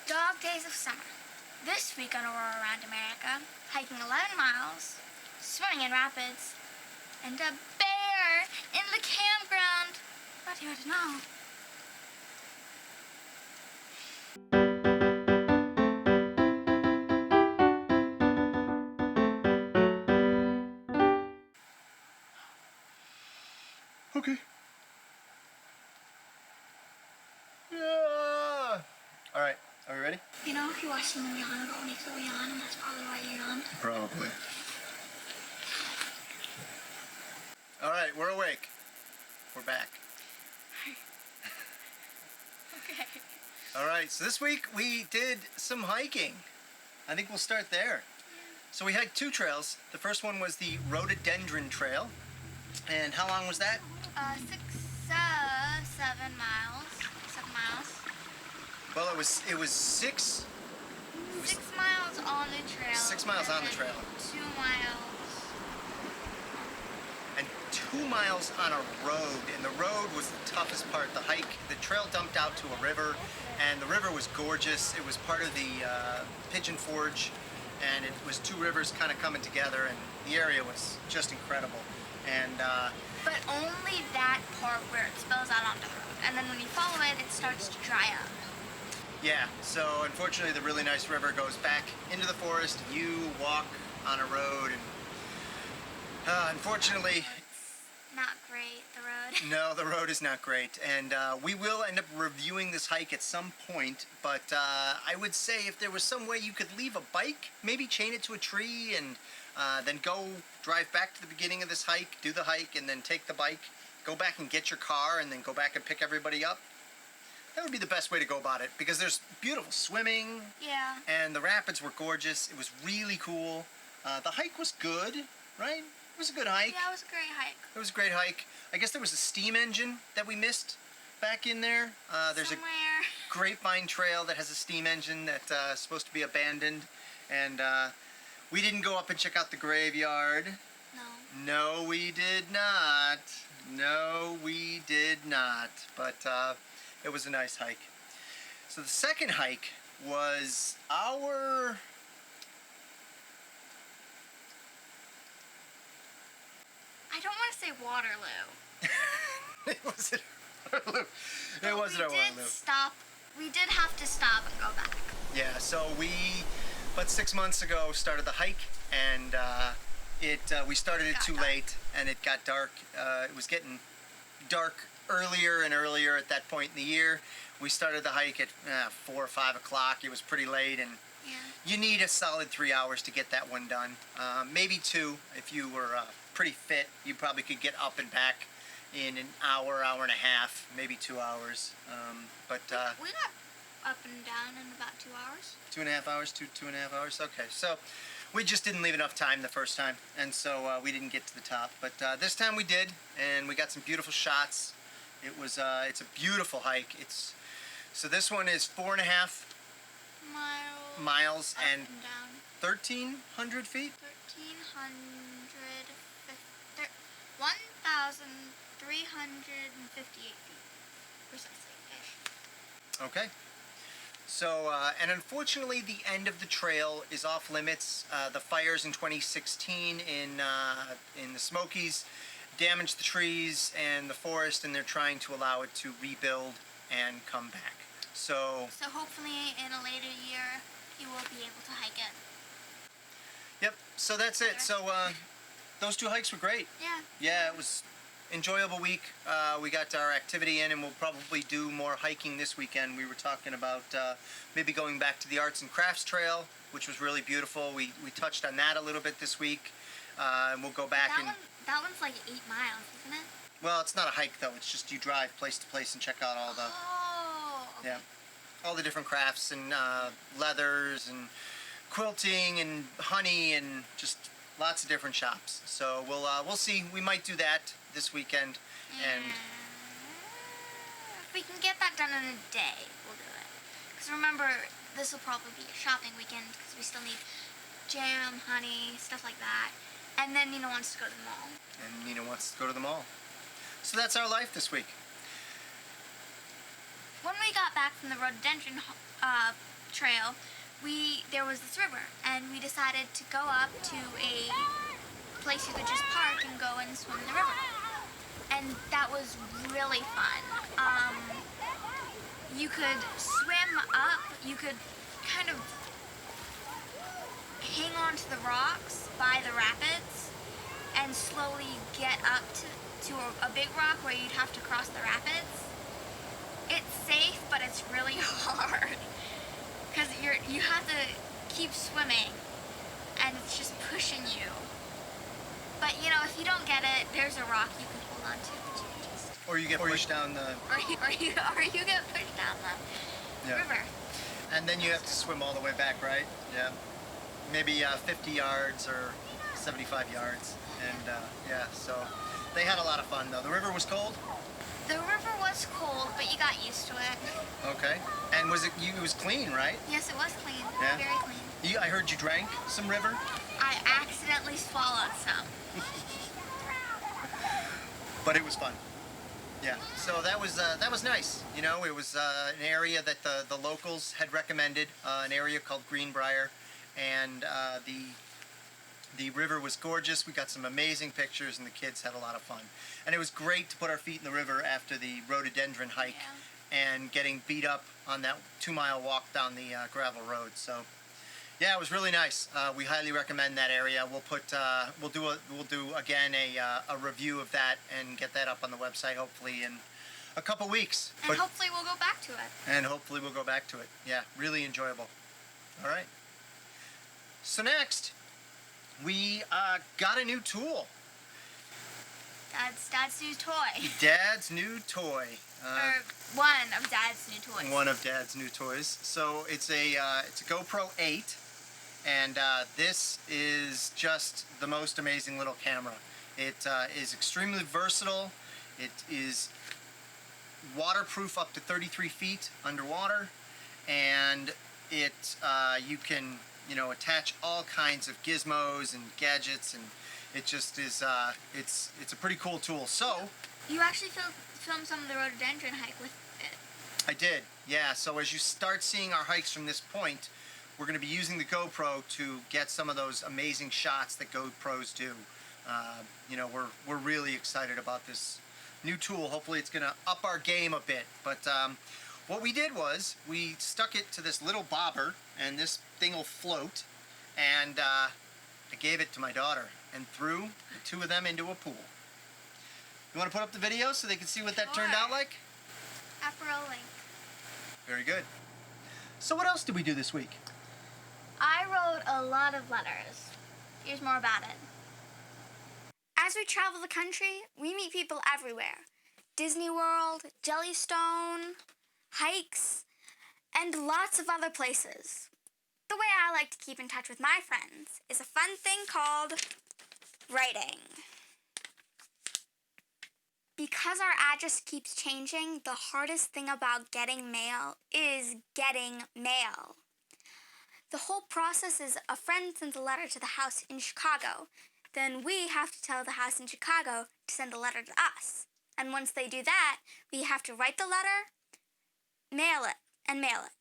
Dog days of summer. This week on Aurora Around America, hiking 11 miles, swimming in rapids, and a bear in the campground. What do you want to know? Okay. Yeah. All right. Are we ready? You know, if you watch someone yawn, it makes a yawn, and that's probably why you yawned. Probably. All right, we're awake. We're back. Okay. All right, so this week we did some hiking. I think we'll start there. So we hiked two trails. The first one was the Rhododendron Trail. And how long was that? 7 miles. 7 miles. Well, it was 6. 6 miles on the trail. 6 miles and on the then trail. 2 miles. And 2 miles on a road. And the road was the toughest part. The hike, the trail dumped out to a river, and the river was gorgeous. It was part of the Pigeon Forge, and it was two rivers kind of coming together, and the area was just incredible. And But only that part where it spills out onto the road. And then when you follow it, it starts to dry up. yeah, so unfortunately the really nice river goes back into the forest. You walk on a road, and unfortunately, Not great, the road. no, the road is not great. And we will end up reviewing this hike at some point, but I would say if there was some way you could leave a bike, maybe chain it to a tree, and then go drive back to the beginning of this hike, do the hike, and then take the bike, go back and get your car, and then go back and pick everybody up. That would be the best way to go about it, because there's beautiful swimming, Yeah. and the rapids were gorgeous. It was really cool. The hike was good, right? It was a good hike. Yeah, it was a great hike. It was a great hike. I guess there was a steam engine that we missed back in there. There's a Somewhere. grapevine trail that has a steam engine that's supposed to be abandoned, and we didn't go up and check out the graveyard. No. No, we did not. No, we did not. But it was a nice hike. So the second hike was our... I don't want to say Waterloo. It wasn't Waterloo. It wasn't at Waterloo. We did have to stop and go back. Yeah, so we, about 6 months ago, started the hike, and we started it too late, and it got dark. It was getting dark earlier and earlier at that point in the year. We started the hike at 4 or 5 o'clock. It was pretty late, and Yeah. you need a solid 3 hours to get that one done. Maybe 2 if you were pretty fit. You probably could get up and back in an hour, hour and a half, maybe 2 hours. We got up and down in about 2 hours. 2.5 hours, 2.5 hours. Okay, so we just didn't leave enough time the first time, and so we didn't get to the top. But this time we did, and we got some beautiful shots. It was it's a beautiful hike. So this one is 4.5 miles and and down. 1,300 feet. 1,358 feet, precisely. Okay. So, and unfortunately, the end of the trail is off limits. The fires in 2016 in the Smokies damaged the trees and the forest, and they're trying to allow it to rebuild and come back. So hopefully in a later year, you will be able to hike it. yep. So that's it. So those 2 hikes were great. Yeah. Yeah, it was enjoyable week. We got our activity in, and we'll probably do more hiking this weekend. We were talking about maybe going back to the Arts and Crafts Trail, which was really beautiful. We touched on that a little bit this week, and we'll go back That one's like 8 miles, isn't it? Well, it's not a hike though. It's just you drive place to place and check out all the Okay. all the different crafts and leathers and quilting and honey and just lots of different shops. So we'll see. We might do that this weekend, and if we can get that done in a day, we'll do it. Because remember, this will probably be a shopping weekend because we still need jam, honey, stuff like that. And then Nina wants to go to the mall. And Nina wants to go to the mall. So that's our life this week. When we got back from the Rhododendron trail, there was this river, and we decided to go up to a place you could just park and go and swim in the river. And that was really fun. You could swim up, you could kind of hang on to the rocks by the rapids and slowly get up to a big rock where you'd have to cross the rapids. It's safe, but it's really hard because you have to keep swimming and it's just pushing you. But you know, if you don't get it, there's a rock you can hold on to. Or you get pushed down the... Or you get pushed down the river. And then you have to swim all the way back, right? Yeah. Maybe 50 yards or 75 yards. And yeah, so they had a lot of fun though. The river was cold? The river was cold, but you got used to it. Okay. And it was clean, right? Yes, it was clean. Yeah. Very clean. I heard you drank some river? I accidentally swallowed some. But it was fun. Yeah, so that was nice. You know, it was an area that the locals had recommended, an area called Greenbriar, and the river was gorgeous. We got some amazing pictures, and the kids had a lot of fun. And it was great to put our feet in the river after the rhododendron hike and getting beat up on that 2-mile walk down the gravel road. So, yeah, it was really nice. We highly recommend that area. We'll do again a review of that and get that up on the website hopefully in a couple weeks. And hopefully we'll go back to it. And hopefully we'll go back to it. Yeah, really enjoyable. All right. So next, we got a new tool. Dad's new toy. Dad's new toy. Or one of Dad's new toys. One of Dad's new toys. So it's a GoPro 8. And this is just the most amazing little camera. It is extremely versatile. It is waterproof up to 33 feet underwater, and you can attach all kinds of gizmos and gadgets, and it just is it's a pretty cool tool. So you actually filmed some of the rhododendron hike with it. I did, yeah. So as you start seeing our hikes from this point, we're going to be using the GoPro to get some of those amazing shots that GoPros do. We're really excited about this new tool. Hopefully it's going to up our game a bit. But what we did was we stuck it to this little bobber, and this thing will float. And I gave it to my daughter and threw the two of them into a pool. You want to put up the video so they can see what that turned out like? After rolling. Very good. So what else did we do this week? I wrote a lot of letters. Here's more about it. As we travel the country, we meet people everywhere. Disney World, Jellystone, hikes, and lots of other places. The way I like to keep in touch with my friends is a fun thing called writing. Because our address keeps changing, the hardest thing about getting mail is getting mail. The whole process is a friend sends a letter to the house in Chicago. Then we have to tell the house in Chicago to send a letter to us. And once they do that, we have to write the letter, mail it, and mail it.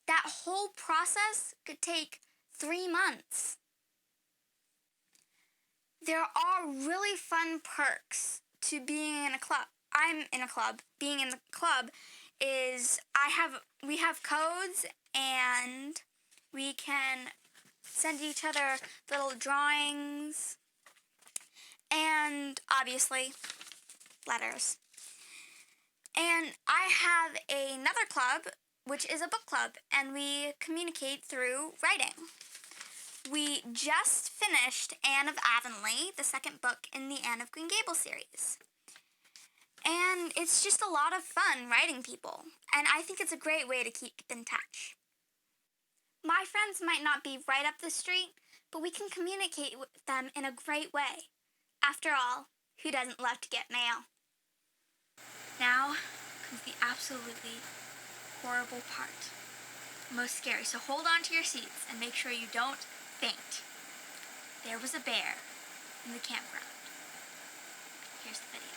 That whole process could take 3 months. There are really fun perks to being in a club. I'm in a club. Being in the club is we have codes, and we can send each other little drawings and obviously letters. And I have another club, which is a book club, and we communicate through writing. We just finished Anne of Avonlea, the second book in the Anne of Green Gables series. And it's just a lot of fun writing people, and I think it's a great way to keep in touch. My friends might not be right up the street, but we can communicate with them in a great way. After all, who doesn't love to get mail? Now comes the absolutely horrible part. Most scary, so hold on to your seats and make sure you don't faint. There was a bear in the campground. Here's the video.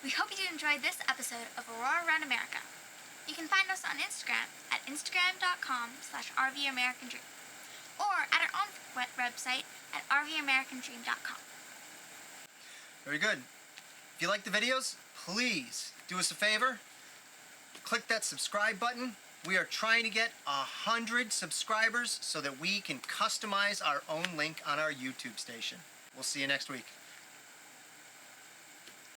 We hope you enjoyed this episode of Aurora Around America. You can find us on Instagram at instagram.com/RVAmericanDream or at our own website at RVAmericanDream.com. Very good. If you like the videos, please do us a favor. Click that subscribe button. We are trying to get 100 subscribers so that we can customize our own link on our YouTube station. We'll see you next week.